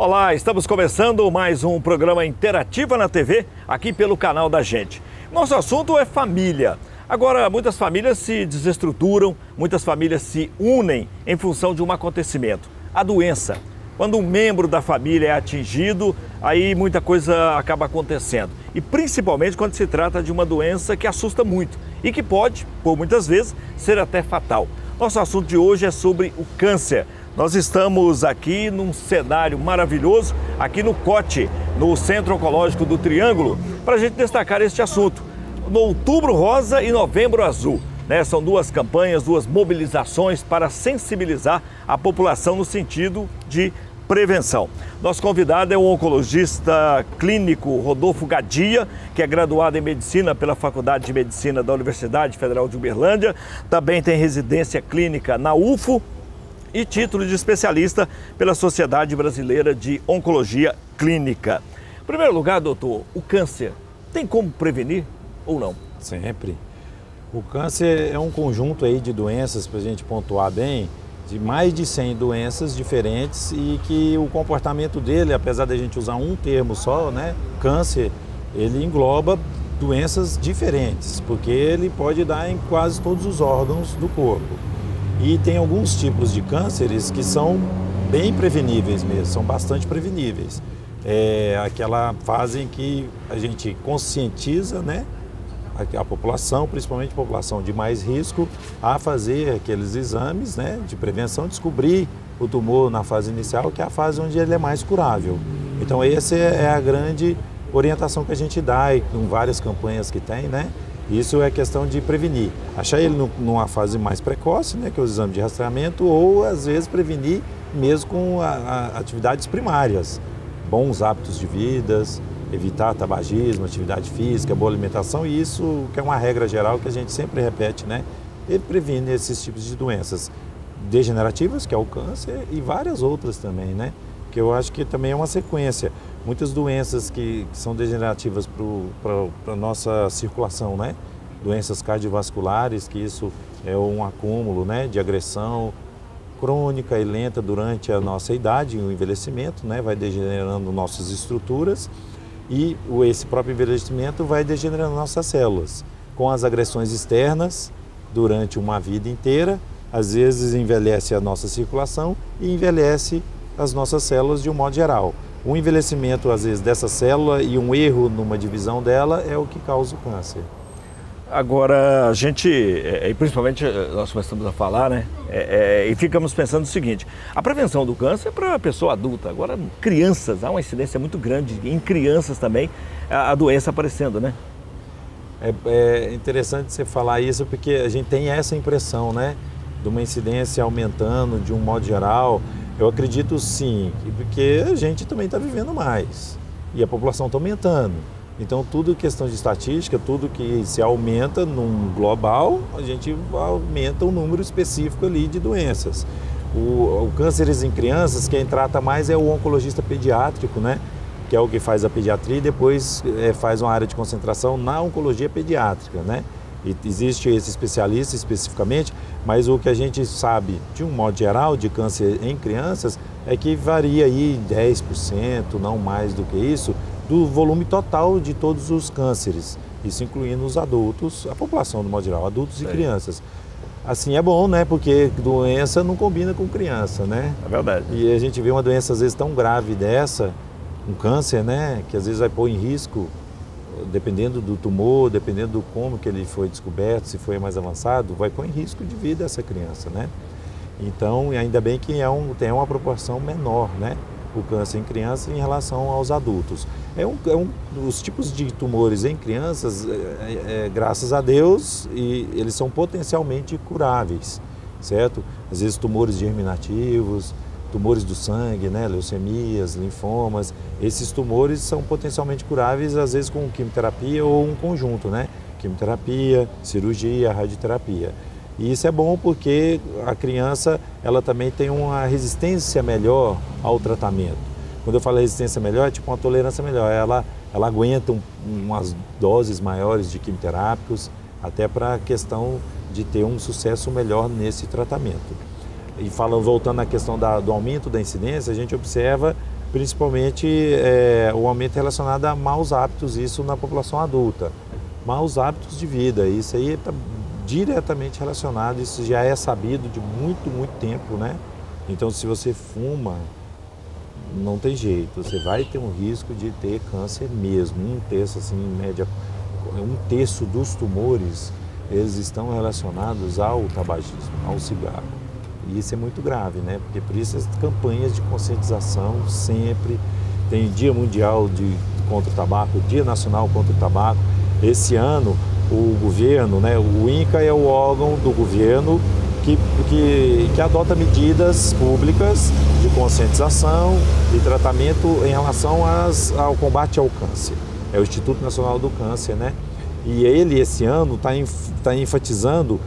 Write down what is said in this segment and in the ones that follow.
Olá, estamos começando mais um programa Interativa na TV, aqui pelo canal da gente. Nosso assunto é família. Agora, muitas famílias se desestruturam, muitas famílias se unem em função de um acontecimento, a doença. Quando um membro da família é atingido, aí muita coisa acaba acontecendo. E principalmente quando se trata de uma doença que assusta muito e que pode, por muitas vezes, ser até fatal. Nosso assunto de hoje é sobre o câncer. Nós estamos aqui num cenário maravilhoso, aqui no COT, no Centro Oncológico do Triângulo, para a gente destacar este assunto. No Outubro Rosa e Novembro Azul, né? São duas campanhas, duas mobilizações para sensibilizar a população no sentido de prevenção. Nosso convidado é o oncologista clínico Rodolfo Gadia, que é graduado em Medicina pela Faculdade de Medicina da Universidade Federal de Uberlândia, também tem residência clínica na UFO, e título de especialista pela Sociedade Brasileira de Oncologia Clínica. Em primeiro lugar, doutor, o câncer tem como prevenir ou não? Sempre. O câncer é um conjunto aí de doenças, para a gente pontuar bem, de mais de 100 doenças diferentes e que o comportamento dele, apesar de a gente usar um termo só, né, câncer, ele engloba doenças diferentes, porque ele pode dar em quase todos os órgãos do corpo. E tem alguns tipos de cânceres que são bem preveníveis mesmo, são bastante preveníveis. É aquela fase em que a gente conscientiza, né, a população, principalmente a população de mais risco, a fazer aqueles exames, né, de prevenção, descobrir o tumor na fase inicial, que é a fase onde ele é mais curável. Então essa é a grande orientação que a gente dá, e com várias campanhas que tem, né? Isso é questão de prevenir. Achar ele numa fase mais precoce, né, que é o exame de rastreamento, ou às vezes prevenir mesmo com atividades primárias. Bons hábitos de vida, evitar tabagismo, atividade física, boa alimentação, e isso que é uma regra geral que a gente sempre repete, né? Ele previne esses tipos de doenças degenerativas, que é o câncer, e várias outras também, né? Que eu acho que também é uma sequência. Muitas doenças que são degenerativas para a nossa circulação, né? Doenças cardiovasculares, que isso é um acúmulo, né, de agressão crônica e lenta durante a nossa idade, o envelhecimento, né, vai degenerando nossas estruturas e esse próprio envelhecimento vai degenerando nossas células. Com as agressões externas, durante uma vida inteira, às vezes envelhece a nossa circulação e envelhece as nossas células de um modo geral. O envelhecimento, às vezes, dessa célula e um erro numa divisão dela é o que causa o câncer. Agora, a gente, e principalmente nós começamos a falar, né, e ficamos pensando o seguinte, a prevenção do câncer é para a pessoa adulta, agora crianças, há uma incidência muito grande em crianças também, a doença aparecendo, né? É interessante você falar isso porque a gente tem essa impressão, né, de uma incidência aumentando de um modo geral. Eu acredito sim, porque a gente também está vivendo mais e a população está aumentando. Então, tudo questão de estatística, tudo que se aumenta num global, a gente aumenta um número específico ali de doenças. O cânceres em crianças, quem trata mais é o oncologista pediátrico, né? Que é o que faz a pediatria e depois faz uma área de concentração na oncologia pediátrica, né? E existe esse especialista especificamente, mas o que a gente sabe, de um modo geral, de câncer em crianças, é que varia aí 10%, não mais do que isso, do volume total de todos os cânceres, isso incluindo os adultos, a população, do modo geral, adultos e crianças. Assim é bom, né? Porque doença não combina com criança, né? É verdade. E a gente vê uma doença, às vezes, tão grave dessa, um câncer, né? Que às vezes vai pôr em risco, dependendo do tumor, dependendo do como que ele foi descoberto, se foi mais avançado, vai pôr em risco de vida essa criança, né? Então, ainda bem que tem uma proporção menor, né? O câncer em criança em relação aos adultos. Os tipos de tumores em crianças, graças a Deus, e eles são potencialmente curáveis, certo? Às vezes tumores germinativos, tumores do sangue, né? Leucemias, linfomas, esses tumores são potencialmente curáveis, às vezes com quimioterapia ou um conjunto, né? Quimioterapia, cirurgia, radioterapia. E isso é bom porque a criança ela também tem uma resistência melhor ao tratamento. Quando eu falo resistência melhor, é tipo uma tolerância melhor. Ela aguenta umas doses maiores de quimioterápicos, até para a questão de ter um sucesso melhor nesse tratamento. E voltando à questão do aumento da incidência, a gente observa principalmente o aumento relacionado a maus hábitos, isso na população adulta. Maus hábitos de vida, isso aí está diretamente relacionado, isso já é sabido de muito, muito tempo, né? Então, se você fuma, não tem jeito, você vai ter um risco de ter câncer mesmo. Um terço, assim, em média, um terço dos tumores, eles estão relacionados ao tabagismo, ao cigarro. E isso é muito grave, né? Porque por isso as campanhas de conscientização sempre tem Dia Mundial contra o Tabaco, Dia Nacional contra o Tabaco. Esse ano o governo, né? O INCA é o órgão do governo que adota medidas públicas de conscientização e tratamento em relação ao combate ao câncer. É o Instituto Nacional do Câncer, né? E ele esse ano está enfatizando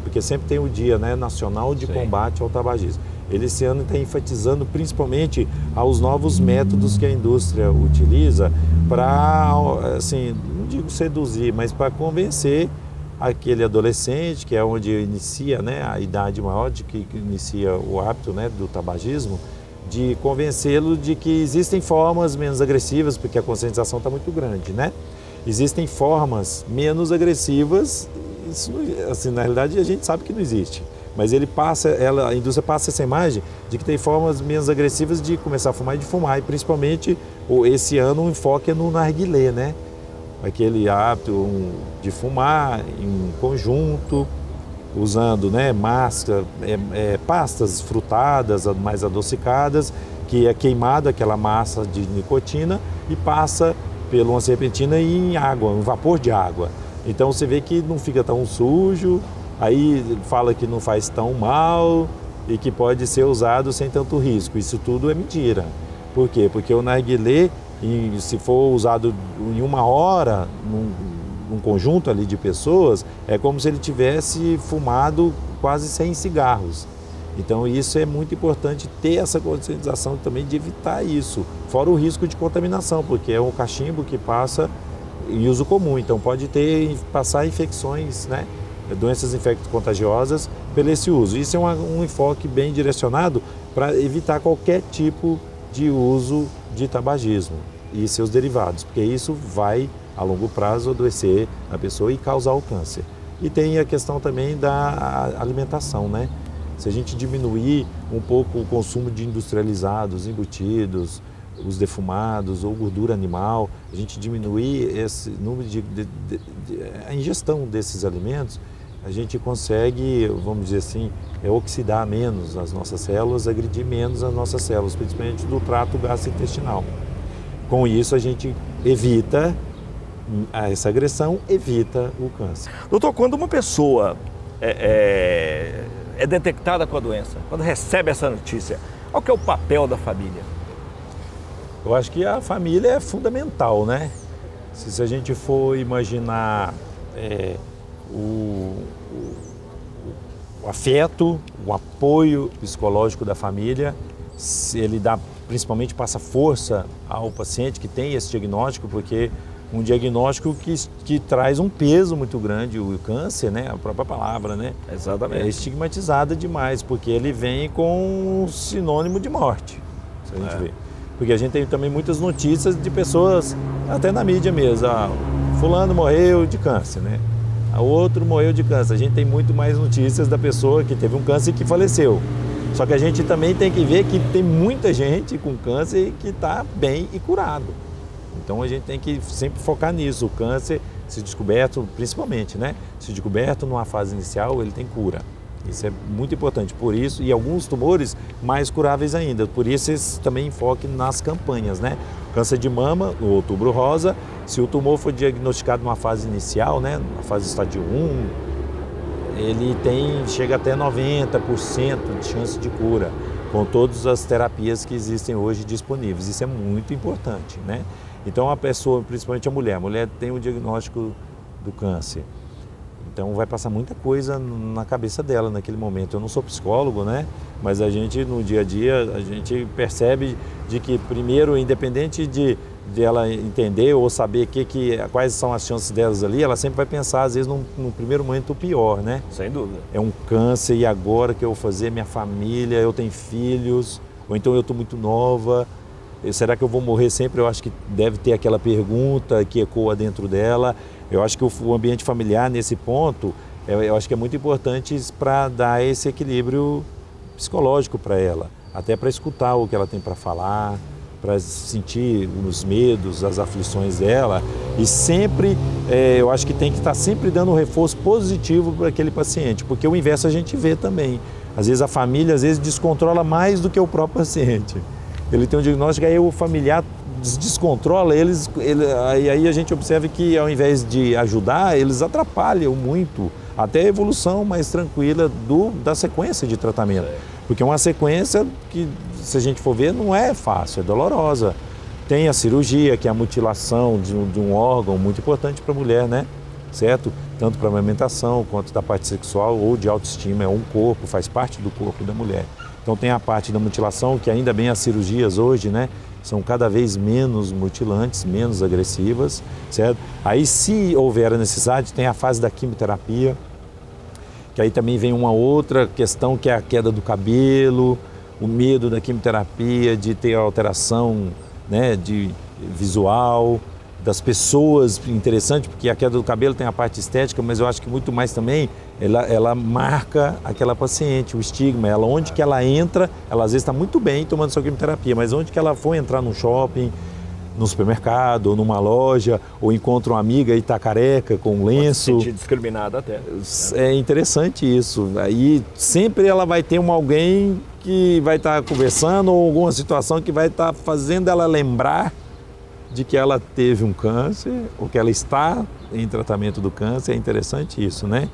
porque sempre tem o Dia, né, Nacional de Combate ao Tabagismo. Ele esse ano está enfatizando principalmente aos novos métodos que a indústria utiliza para, assim, não digo seduzir, mas para convencer aquele adolescente, que é onde inicia, né, a idade maior de que inicia o hábito, né, do tabagismo, de convencê-lo de que existem formas menos agressivas, porque a conscientização está muito grande, né? Existem formas menos agressivas. Isso, assim, na realidade a gente sabe que não existe, mas a indústria passa essa imagem de que tem formas menos agressivas de começar a fumar e de fumar, e principalmente esse ano o enfoque é no narguilé, né? Aquele hábito de fumar em conjunto, usando, né, máscara, pastas frutadas, mais adocicadas, que é queimado aquela massa de nicotina e passa pela uma serpentina e em água, um vapor de água. Então você vê que não fica tão sujo, aí fala que não faz tão mal e que pode ser usado sem tanto risco. Isso tudo é mentira. Por quê? Porque o narguilé, se for usado em 1 hora, num conjunto ali de pessoas, é como se ele tivesse fumado quase 100 cigarros. Então isso é muito importante ter essa conscientização também de evitar isso. Fora o risco de contaminação, porque é um cachimbo que passa em uso comum, então pode passar infecções, né, doenças infecto-contagiosas pelo esse uso. Isso é um enfoque bem direcionado para evitar qualquer tipo de uso de tabagismo e seus derivados, porque isso vai a longo prazo adoecer a pessoa e causar o câncer. E tem a questão também da alimentação, né? Se a gente diminuir um pouco o consumo de industrializados, embutidos, os defumados ou gordura animal, a gente diminuir esse número a ingestão desses alimentos, a gente consegue, vamos dizer assim, oxidar menos as nossas células, agredir menos as nossas células, principalmente do trato gastrointestinal. Com isso a gente evita essa agressão, evita o câncer. Doutor, quando uma pessoa é detectada com a doença, quando recebe essa notícia, qual que é o papel da família? Eu acho que a família é fundamental, né? Se a gente for imaginar o afeto, o apoio psicológico da família, ele principalmente passa força ao paciente que tem esse diagnóstico, porque um diagnóstico que traz um peso muito grande, o câncer, né? A própria palavra, né? Exatamente. É estigmatizada demais, porque ele vem com um sinônimo de morte, se a gente vê. Porque a gente tem também muitas notícias de pessoas, até na mídia mesmo, fulano morreu de câncer, né? O outro morreu de câncer. A gente tem muito mais notícias da pessoa que teve um câncer e que faleceu. Só que a gente também tem que ver que tem muita gente com câncer que está bem e curado. Então a gente tem que sempre focar nisso. O câncer, se descoberto, principalmente, né? Se descoberto numa fase inicial, ele tem cura. Isso é muito importante, por isso, e alguns tumores mais curáveis ainda, por isso esse também enfoque nas campanhas, né? Câncer de mama, o Outubro Rosa, se o tumor for diagnosticado numa fase inicial, né, na fase estádio 1, ele chega até 90% de chance de cura, com todas as terapias que existem hoje disponíveis, isso é muito importante, né? Então a pessoa, principalmente a mulher tem o diagnóstico do câncer. Então vai passar muita coisa na cabeça dela naquele momento. Eu não sou psicólogo, né? Mas a gente no dia a dia, a gente percebe de que primeiro, independente de ela entender ou saber quais são as chances delas ali, ela sempre vai pensar, às vezes, num primeiro momento o pior, né? Sem dúvida. É um câncer e agora que eu vou fazer minha família, eu tenho filhos, ou então eu estou muito nova, será que eu vou morrer sempre? Eu acho que deve ter aquela pergunta que ecoa dentro dela. Eu acho que o ambiente familiar nesse ponto, eu acho que é muito importante para dar esse equilíbrio psicológico para ela, até para escutar o que ela tem para falar, para sentir os medos, as aflições dela. E sempre, eu acho que tem que estar sempre dando um reforço positivo para aquele paciente, porque o inverso a gente vê também. Às vezes a família descontrola mais do que o próprio paciente. Ele tem um diagnóstico, aí o familiar descontrola, aí a gente observa que ao invés de ajudar, eles atrapalham muito, até a evolução mais tranquila da sequência de tratamento. Porque é uma sequência que, se a gente for ver, não é fácil, é dolorosa. Tem a cirurgia, que é a mutilação de um órgão muito importante para a mulher, né? Certo? Tanto para a amamentação, quanto da parte sexual ou de autoestima, é um corpo, faz parte do corpo da mulher. Então tem a parte da mutilação, que ainda bem as cirurgias hoje, né? São cada vez menos mutilantes, menos agressivas, certo? Aí, se houver a necessidade, tem a fase da quimioterapia, que aí também vem uma outra questão, que é a queda do cabelo, o medo da quimioterapia, de ter alteração, né, de visual, das pessoas, interessante, porque a queda do cabelo tem a parte estética, mas eu acho que muito mais também, ela marca aquela paciente, o estigma, onde que ela entra, ela às vezes está muito bem tomando sua quimioterapia, mas onde que ela for entrar num shopping, no supermercado, ou numa loja, ou encontra uma amiga e está careca, com um lenço. Pode se sentir discriminada até. É interessante isso. Aí sempre ela vai ter alguém que vai estar conversando, ou alguma situação que vai estar fazendo ela lembrar de que ela teve um câncer, ou que ela está em tratamento do câncer. É interessante isso, né?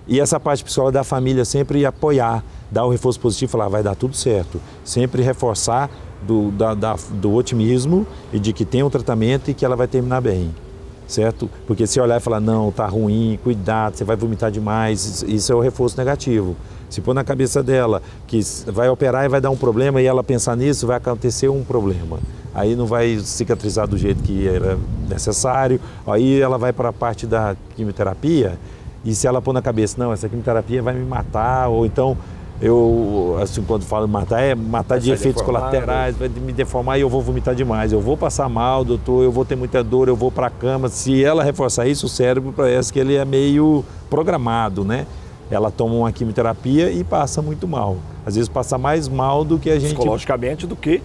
E essa parte psicológica da família sempre apoiar, dar o reforço positivo, falar, vai dar tudo certo. Sempre reforçar do otimismo e de que tem um tratamento e que ela vai terminar bem, certo? Porque se olhar e falar, não, tá ruim, cuidado, você vai vomitar demais, isso é o reforço negativo. Se pôr na cabeça dela que vai operar e vai dar um problema e ela pensar nisso, vai acontecer um problema. Aí não vai cicatrizar do jeito que era necessário, aí ela vai para a parte da quimioterapia e se ela pôr na cabeça, não, essa quimioterapia vai me matar, ou então eu, assim, quando falo matar, é matar de efeitos colaterais, vai me deformar e eu vou vomitar demais, eu vou passar mal, doutor, eu vou ter muita dor, eu vou para a cama. Se ela reforçar isso, o cérebro parece que ele é meio programado, né? Ela toma uma quimioterapia e passa muito mal. Às vezes passa mais mal do que a gente... Psicologicamente do que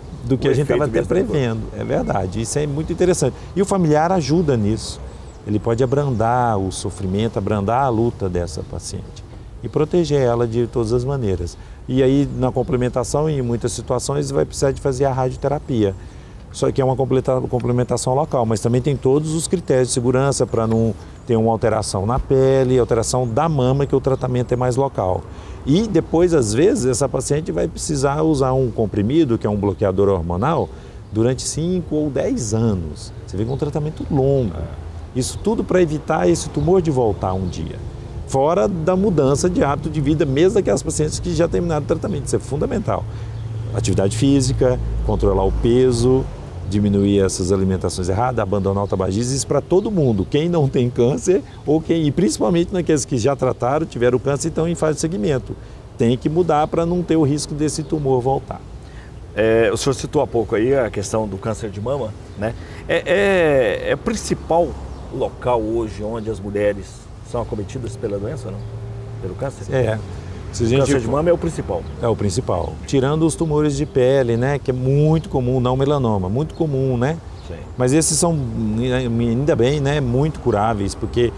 a gente estava até prevendo, é verdade. Isso é muito interessante. E o familiar ajuda nisso. Ele pode abrandar o sofrimento, abrandar a luta dessa paciente e proteger ela de todas as maneiras. E aí, na complementação, em muitas situações, vai precisar de fazer a radioterapia. Só que é uma complementação local, mas também tem todos os critérios de segurança para não ter uma alteração na pele, alteração da mama, que o tratamento é mais local. E depois, às vezes, essa paciente vai precisar usar um comprimido, que é um bloqueador hormonal, durante 5 ou 10 anos. Você vê que é um tratamento longo. Isso tudo para evitar esse tumor de voltar um dia. Fora da mudança de hábito de vida, mesmo daquelas pacientes que já terminaram o tratamento. Isso é fundamental. Atividade física, controlar o peso, diminuir essas alimentações erradas, abandonar o tabagismo, isso para todo mundo. Quem não tem câncer, e principalmente naqueles que já trataram, tiveram câncer e estão em fase de segmento. Tem que mudar para não ter o risco desse tumor voltar. O senhor citou há pouco aí a questão do câncer de mama, né? É o principal local hoje onde as mulheres são acometidas pela doença ou não? Pelo câncer? O câncer de mama é o principal. É o principal. Tirando os tumores de pele, né? Que é muito comum, não melanoma, muito comum, né? Sim. Mas esses são, ainda bem, né? Muito curáveis, porque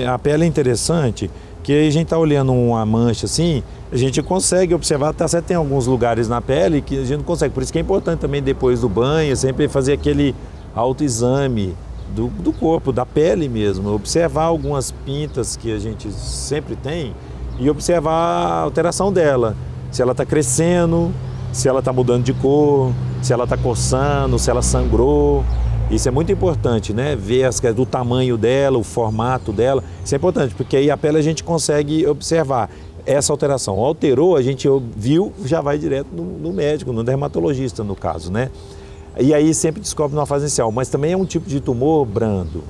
a pele é interessante, que a gente está olhando uma mancha assim, a gente consegue observar, tá certo, tem alguns lugares na pele que a gente não consegue. Por isso que é importante também, depois do banho, sempre fazer aquele autoexame do corpo, da pele mesmo, observar algumas pintas que a gente sempre tem e observar a alteração dela, se ela está crescendo, se ela está mudando de cor, se ela está coçando, se ela sangrou. Isso é muito importante, né? Ver do tamanho dela, o formato dela, isso é importante, porque aí a pele a gente consegue observar essa alteração. Alterou, a gente viu, já vai direto no médico, no dermatologista no caso, né? E aí sempre descobre numa fase inicial, mas também é um tipo de tumor brando.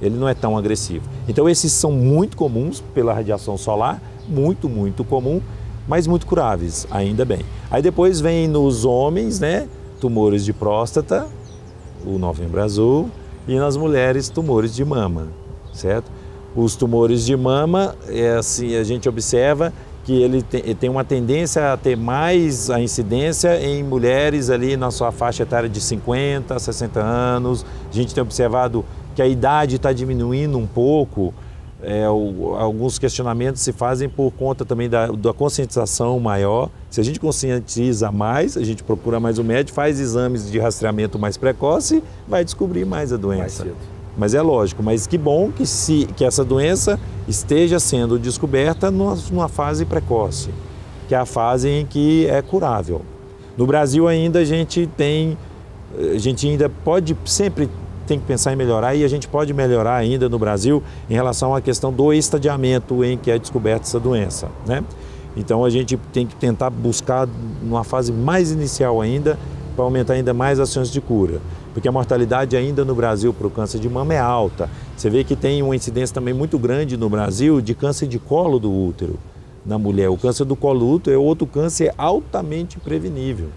ele não é tão agressivo. Então esses são muito comuns pela radiação solar, muito comum, mas muito curáveis, ainda bem. Aí depois vem nos homens, né, tumores de próstata, o novembro azul, e nas mulheres tumores de mama, certo? Os tumores de mama, assim, a gente observa que ele tem uma tendência a ter mais a incidência em mulheres ali na sua faixa etária de 50, 60 anos. A gente tem observado que a idade está diminuindo um pouco. Alguns questionamentos se fazem por conta também da conscientização maior. Se a gente conscientiza mais, a gente procura mais o médico, faz exames de rastreamento mais precoce, vai descobrir mais a doença. Mas é lógico, mas que bom que essa doença esteja sendo descoberta numa fase precoce, que é a fase em que é curável. No Brasil ainda a gente ainda pode, sempre tem que pensar em melhorar, e a gente pode melhorar ainda no Brasil em relação à questão do estadiamento em que é descoberta essa doença, né? Então a gente tem que tentar buscar numa fase mais inicial ainda, para aumentar ainda mais as chances de cura. Porque a mortalidade ainda no Brasil para o câncer de mama é alta. Você vê que tem uma incidência também muito grande no Brasil de câncer de colo do útero na mulher. O câncer do colo do útero é outro câncer altamente prevenível.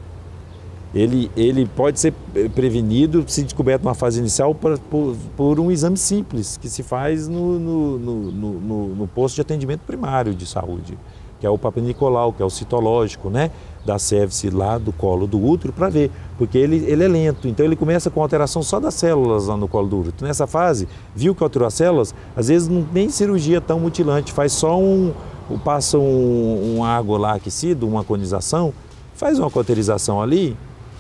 Ele pode ser prevenido, se descoberto numa fase inicial, por um exame simples que se faz no posto de atendimento primário de saúde, que é o Papa Nicolau, que é o citológico, né, da cervice lá do colo do útero, para ver, porque ele é lento, então ele começa com alteração só das células lá no colo do útero. Nessa fase, viu que alterou as células, às vezes não tem cirurgia tão mutilante, faz só passa um água lá aquecido, uma conização, faz uma cauterização ali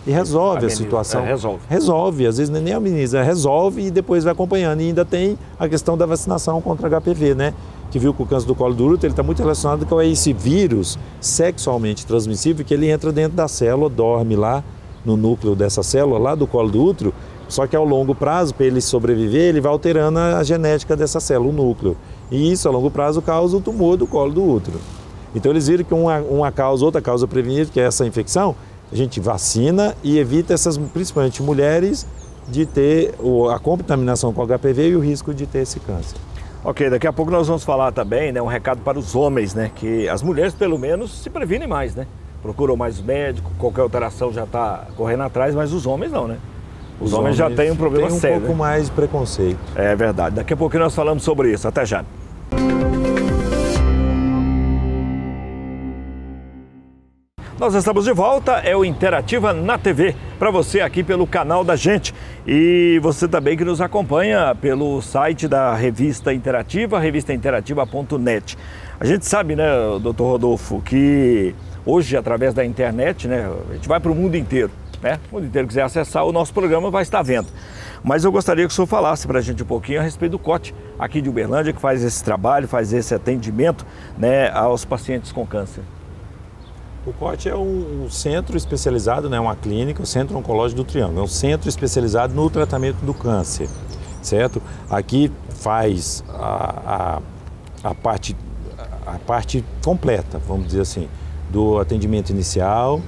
e resolve a situação. Resolve, às vezes nem ameniza, resolve e depois vai acompanhando. E ainda tem a questão da vacinação contra HPV, né? Que viu que o câncer do colo do útero está muito relacionado com esse vírus sexualmente transmissível, que ele entra dentro da célula, dorme lá no núcleo dessa célula, lá do colo do útero, só que ao longo prazo, para ele sobreviver, ele vai alterando a genética dessa célula, o núcleo. E isso, a longo prazo, causa o tumor do colo do útero. Então eles viram que outra causa prevenida, que é essa infecção, a gente vacina e evita essas, principalmente mulheres, de ter a contaminação com HPV e o risco de ter esse câncer. Ok, daqui a pouco nós vamos falar também, né, um recado para os homens, né, que as mulheres pelo menos se previnem mais, né, procuram mais médico, qualquer alteração já está correndo atrás, mas os homens não, né? Os homens já têm um problema sério. Tem um pouco mais de preconceito. É verdade, daqui a pouco nós falamos sobre isso, até já. Nós estamos de volta, é o Interativa na TV, para você aqui pelo canal da gente. E você também que nos acompanha pelo site da Revista Interativa, revistainterativa.net. A gente sabe, né, doutor Rodolfo, que hoje, através da internet, né, a gente vai para o mundo inteiro, né? O mundo inteiro quiser acessar o nosso programa vai estar vendo. Mas eu gostaria que o senhor falasse para a gente um pouquinho a respeito do COT, aqui de Uberlândia, que faz esse trabalho, faz esse atendimento, né, aos pacientes com câncer. O COT é um centro especializado, né, uma clínica, o Centro Oncológico do Triângulo, é um centro especializado no tratamento do câncer, certo? Aqui faz a parte completa, vamos dizer assim, do atendimento inicial,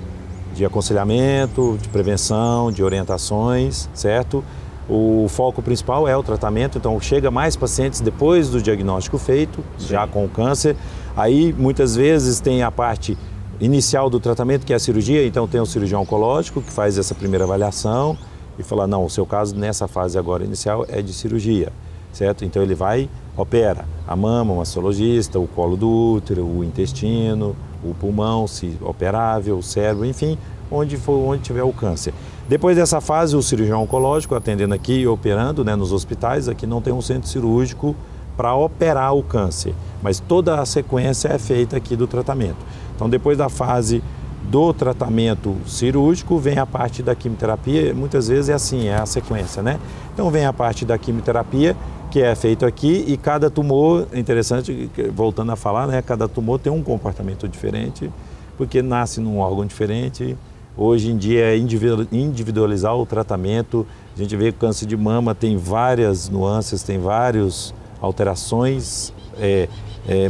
de aconselhamento, de prevenção, de orientações, certo? O foco principal é o tratamento, então chega mais pacientes depois do diagnóstico feito, já com o câncer. Aí muitas vezes tem a parte inicial do tratamento, que é a cirurgia, então tem o cirurgião oncológico que faz essa primeira avaliação e fala, não, o seu caso nessa fase agora inicial é de cirurgia, certo? Então ele vai, opera a mama, o mastologista, o colo do útero, o intestino, o pulmão, se operável, o cérebro, enfim, onde tiver o câncer. Depois dessa fase, o cirurgião oncológico atendendo aqui e operando, né, nos hospitais, aqui não tem um centro cirúrgico para operar o câncer, mas toda a sequência é feita aqui do tratamento. Então, depois da fase do tratamento cirúrgico, vem a parte da quimioterapia, muitas vezes é assim, é a sequência, né? Então, vem a parte da quimioterapia, que é feito aqui, e cada tumor, interessante, voltando a falar, né? Cada tumor tem um comportamento diferente, porque nasce num órgão diferente. Hoje em dia é individualizar o tratamento. A gente vê que o câncer de mama tem várias nuances, tem várias alterações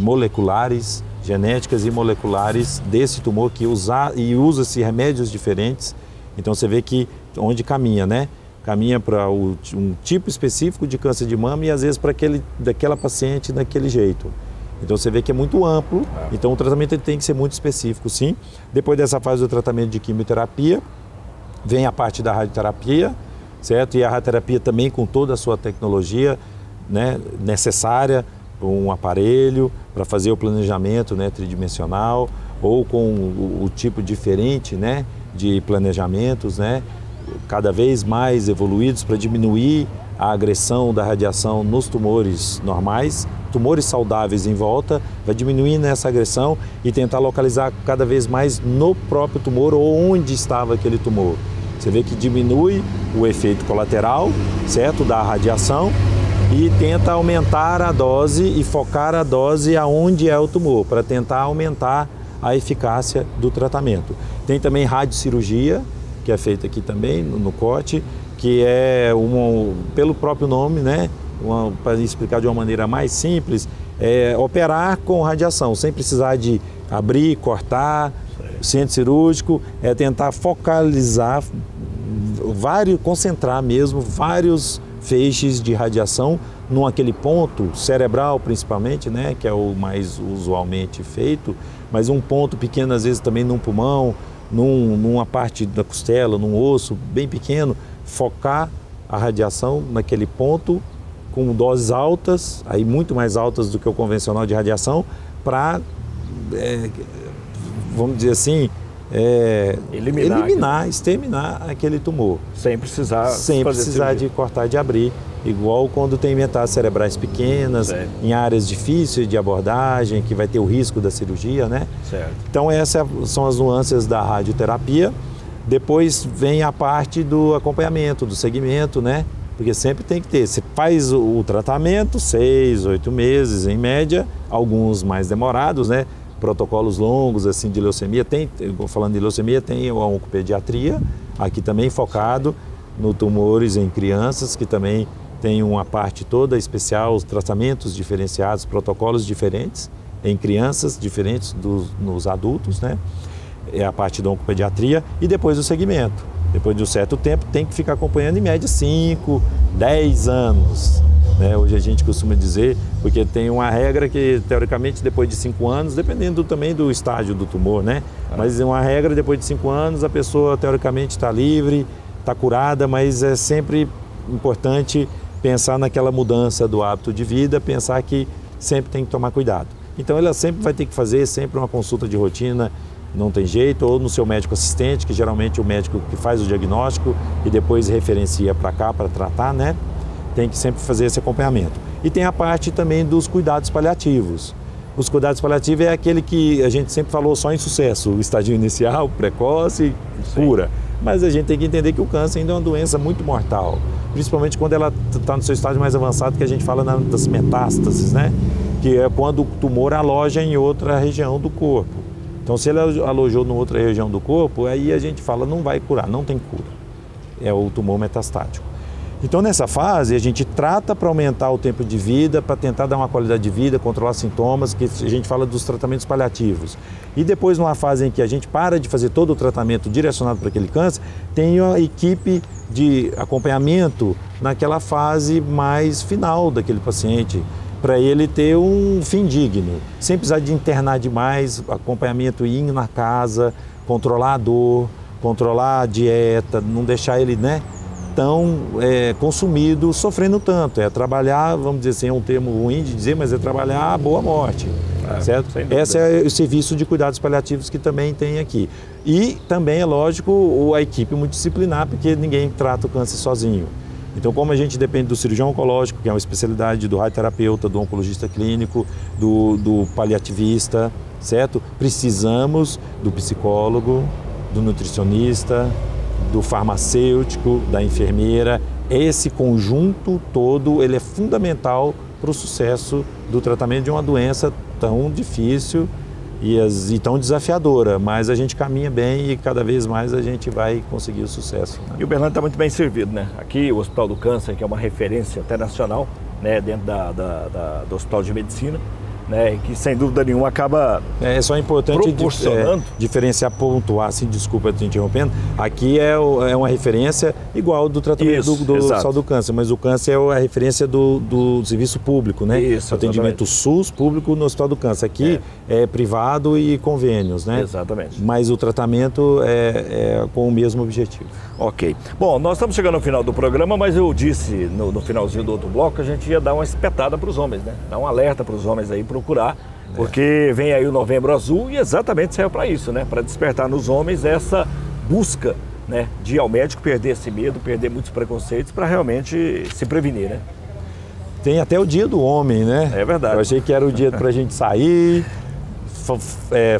moleculares, genéticas e moleculares desse tumor usa-se remédios diferentes. Então você vê que onde caminha, né? caminha para um tipo específico de câncer de mama e às vezes para daquela paciente daquele jeito. Então você vê que é muito amplo, então o tratamento ele tem que ser muito específico, sim. Depois dessa fase do tratamento de quimioterapia, vem a parte da radioterapia, certo? E a radioterapia também com toda a sua tecnologia, né, necessária, um aparelho para fazer o planejamento, né, tridimensional, ou com o tipo diferente, né, de planejamentos, né, cada vez mais evoluídos para diminuir a agressão da radiação nos tumores normais, tumores saudáveis em volta, vai diminuindo essa agressão e tentar localizar cada vez mais no próprio tumor ou onde estava aquele tumor. Você vê que diminui o efeito colateral, certo, da radiação e tenta aumentar a dose e focar a dose aonde é o tumor, para tentar aumentar a eficácia do tratamento. Tem também radiocirurgia, que é feita aqui também no corte, que é pelo próprio nome, né, para explicar de uma maneira mais simples, é operar com radiação, sem precisar de abrir, cortar, centro cirúrgico, é tentar focalizar, concentrar mesmo vários feixes de radiação aquele ponto cerebral principalmente, né, que é o mais usualmente feito, mas um ponto pequeno às vezes também num pulmão, numa parte da costela, num osso bem pequeno, focar a radiação naquele ponto com doses altas, aí muito mais altas do que o convencional de radiação, para, vamos dizer assim, exterminar aquele tumor. Sem precisar de cortar, de abrir, igual quando tem metástases cerebrais pequenas, em áreas difíceis de abordagem, que vai ter o risco da cirurgia, né? Certo. Então essas são as nuances da radioterapia. Depois vem a parte do acompanhamento, do segmento, né? Porque sempre tem que ter, você faz o tratamento, 6, 8 meses em média, alguns mais demorados, né? Protocolos longos assim de leucemia, falando de leucemia, tem a oncopediatria, aqui também focado no tumores em crianças, que também tem uma parte toda especial, os tratamentos diferenciados, protocolos diferentes em crianças, diferentes nos adultos, né? É a parte da oncopediatria e depois o segmento. Depois de um certo tempo tem que ficar acompanhando em média 5, 10 anos. Hoje a gente costuma dizer, porque tem uma regra que teoricamente depois de 5 anos, dependendo também do estágio do tumor, né? Mas uma regra, depois de 5 anos a pessoa teoricamente está livre, está curada, mas é sempre importante pensar naquela mudança do hábito de vida, pensar que sempre tem que tomar cuidado. Então ela sempre vai ter que fazer sempre uma consulta de rotina, não tem jeito, ou no seu médico assistente, que geralmente é o médico que faz o diagnóstico e depois referencia para cá para tratar, né? Tem que sempre fazer esse acompanhamento. E tem a parte também dos cuidados paliativos. Os cuidados paliativos é aquele que a gente sempre falou só em sucesso, o estadio inicial, precoce, cura. Mas a gente tem que entender que o câncer ainda é uma doença muito mortal, principalmente quando ela está no seu estágio mais avançado, que a gente fala das metástases, né? Que é quando o tumor aloja em outra região do corpo. Então, se ele alojou em outra região do corpo, aí a gente fala, não vai curar, não tem cura. É o tumor metastático. Então, nessa fase, a gente trata para aumentar o tempo de vida, para tentar dar uma qualidade de vida, controlar sintomas, que a gente fala dos tratamentos paliativos. E depois, numa fase em que a gente para de fazer todo o tratamento direcionado para aquele câncer, tem a equipe de acompanhamento naquela fase mais final daquele paciente, para ele ter um fim digno, sem precisar de internar demais, acompanhamento indo na casa, controlar a dor, controlar a dieta, não deixar ele, né, tão consumido, sofrendo tanto. É trabalhar, vamos dizer assim, é um termo ruim de dizer, mas é trabalhar a boa morte, certo? Esse é o serviço de cuidados paliativos que também tem aqui. E também, é lógico, a equipe multidisciplinar, porque ninguém trata o câncer sozinho. Então, como a gente depende do cirurgião oncológico, que é uma especialidade do radioterapeuta, do oncologista clínico, do paliativista, certo? Precisamos do psicólogo, do nutricionista, do farmacêutico, da enfermeira. Esse conjunto todo, ele é fundamental para o sucesso do tratamento de uma doença tão difícil e tão desafiadora, mas a gente caminha bem e cada vez mais a gente vai conseguir o sucesso, né? E o Bernardo está muito bem servido, né? Aqui o Hospital do Câncer, que é uma referência internacional, né, dentro do Hospital de Medicina, né, que sem dúvida nenhuma acaba É só importante proporcionando. diferenciar, pontuar, assim, desculpa te interrompendo, aqui é uma referência igual do tratamento só do câncer, mas o câncer é a referência do serviço público, né? Isso, atendimento SUS público no Hospital do Câncer. Aqui é privado e convênios, né? Exatamente. Mas o tratamento é com o mesmo objetivo. Ok. Bom, nós estamos chegando ao final do programa, mas eu disse no finalzinho do outro bloco que a gente ia dar uma espetada para os homens, né? Dar um alerta para os homens aí procurar, porque vem aí o Novembro Azul e exatamente serve para isso, né? Para despertar nos homens essa busca, né, de ir ao médico, perder esse medo, perder muitos preconceitos para realmente se prevenir, né? Tem até o Dia do Homem, né? É verdade. Eu achei que era o dia para a gente sair,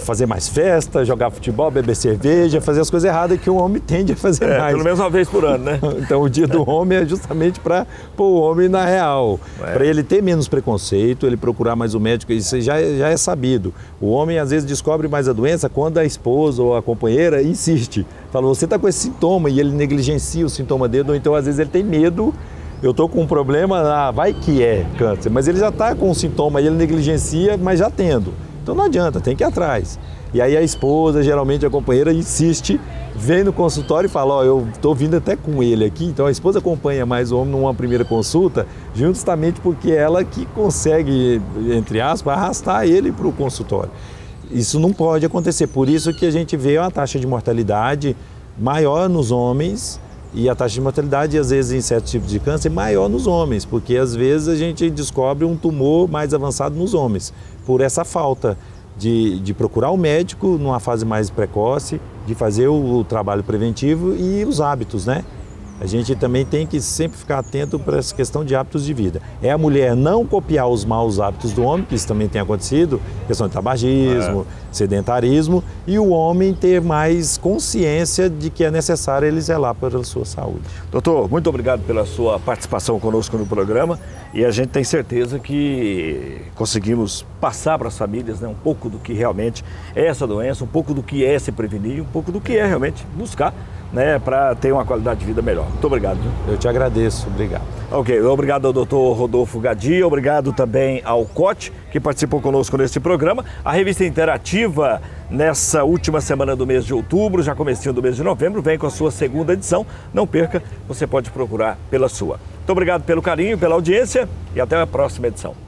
fazer mais festa, jogar futebol, beber cerveja, fazer as coisas erradas que o homem tende a fazer mais. Pelo menos uma vez por ano, né? Então o Dia do Homem é justamente para pôr o homem na real, para ele ter menos preconceito, ele procurar mais o médico, isso já é sabido. O homem às vezes descobre mais a doença quando a esposa ou a companheira insiste. Fala, você está com esse sintoma, e ele negligencia o sintoma dele, ou então às vezes ele tem medo. Eu estou com um problema, vai que é câncer, mas ele já está com um sintoma e ele negligencia, mas já tendo. Então não adianta, tem que ir atrás. E aí a esposa, geralmente a companheira, insiste, vem no consultório e fala, eu estou vindo até com ele aqui. Então a esposa acompanha mais o homem numa primeira consulta, justamente porque ela que consegue, entre aspas, arrastar ele para o consultório. Isso não pode acontecer, por isso que a gente vê uma taxa de mortalidade maior nos homens e a taxa de mortalidade, às vezes, em certos tipos de câncer, maior nos homens, porque às vezes a gente descobre um tumor mais avançado nos homens, por essa falta de procurar o médico numa fase mais precoce, de fazer o trabalho preventivo e os hábitos, né? A gente também tem que sempre ficar atento para essa questão de hábitos de vida. É a mulher não copiar os maus hábitos do homem, que isso também tem acontecido, questão de tabagismo, sedentarismo, e o homem ter mais consciência de que é necessário ele zelar pela sua saúde. Doutor, muito obrigado pela sua participação conosco no programa e a gente tem certeza que conseguimos passar para as famílias, né, um pouco do que realmente é essa doença, um pouco do que é se prevenir, um pouco do que é realmente buscar, né, para ter uma qualidade de vida melhor. Muito obrigado. Eu te agradeço, obrigado. Ok, obrigado ao doutor Rodolfo Gadia, obrigado também ao Cote, que participou conosco nesse programa. A revista interativa, nessa última semana do mês de outubro, já comecinho do mês de novembro, vem com a sua segunda edição. Não perca, você pode procurar pela sua. Muito obrigado pelo carinho, pela audiência e até a próxima edição.